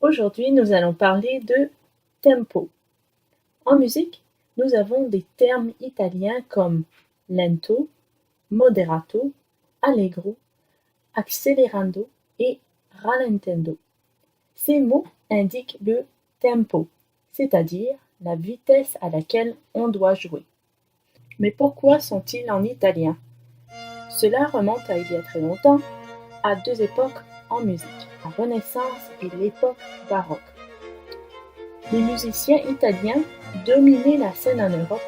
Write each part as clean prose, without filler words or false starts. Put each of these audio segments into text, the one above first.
Aujourd'hui, nous allons parler de tempo. En musique, nous avons des termes italiens comme lento, moderato, allegro, accelerando et rallentando. Ces mots indiquent le tempo, c'est-à-dire la vitesse à laquelle on doit jouer. Mais pourquoi sont-ils en italien? Cela remonte à il y a très longtemps, à deux époques en musique, la Renaissance et l'époque baroque. Les musiciens italiens dominaient la scène en Europe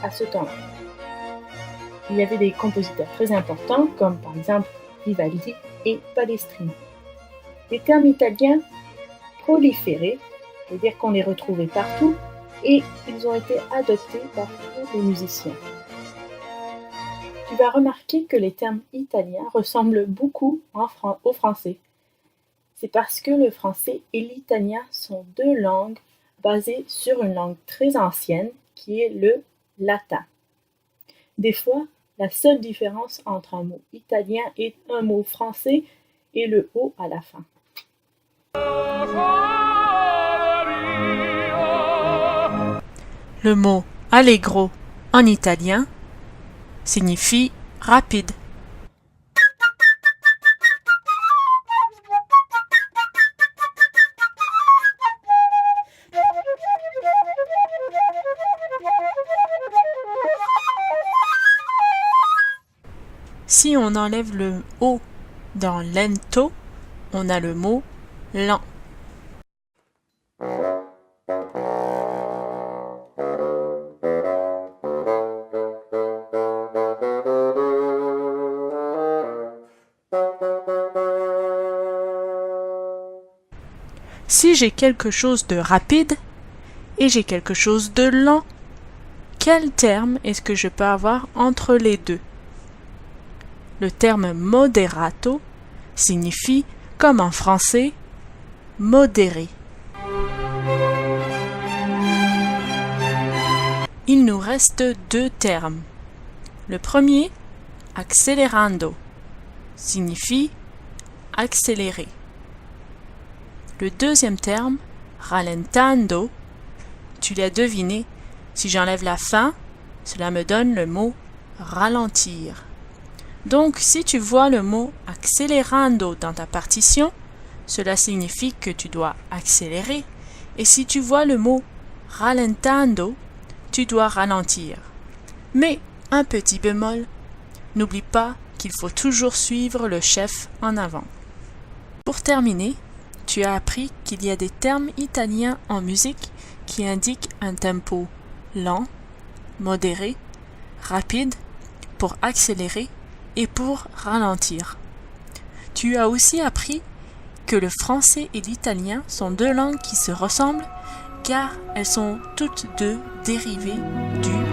à ce temps-là. Il y avait des compositeurs très importants comme par exemple Vivaldi et Palestrina. Les termes italiens proliféraient, c'est-à-dire qu'on les retrouvait partout et ils ont été adoptés par tous les musiciens. Tu vas remarquer que les termes italiens ressemblent beaucoup au français. C'est parce que le français et l'italien sont deux langues basées sur une langue très ancienne qui est le latin. Des fois, la seule différence entre un mot italien et un mot français est le O à la fin. Le mot allegro en italien signifie rapide. Si on enlève le O dans lento, on a le mot lent. Si j'ai quelque chose de rapide et j'ai quelque chose de lent, quel terme est-ce que je peux avoir entre les deux? Le terme moderato signifie, comme en français, modéré. Il nous reste deux termes. Le premier, accelerando, signifie accélérer. Le deuxième terme, rallentando, tu l'as deviné, si j'enlève la fin, cela me donne le mot ralentir. Donc, si tu vois le mot accelerando dans ta partition, cela signifie que tu dois accélérer. Et si tu vois le mot rallentando, tu dois ralentir. Mais, un petit bémol, n'oublie pas qu'il faut toujours suivre le chef en avant. Pour terminer, tu as appris qu'il y a des termes italiens en musique qui indiquent un tempo lent, modéré, rapide, pour accélérer et pour ralentir. Tu as aussi appris que le français et l'italien sont deux langues qui se ressemblent car elles sont toutes deux dérivées du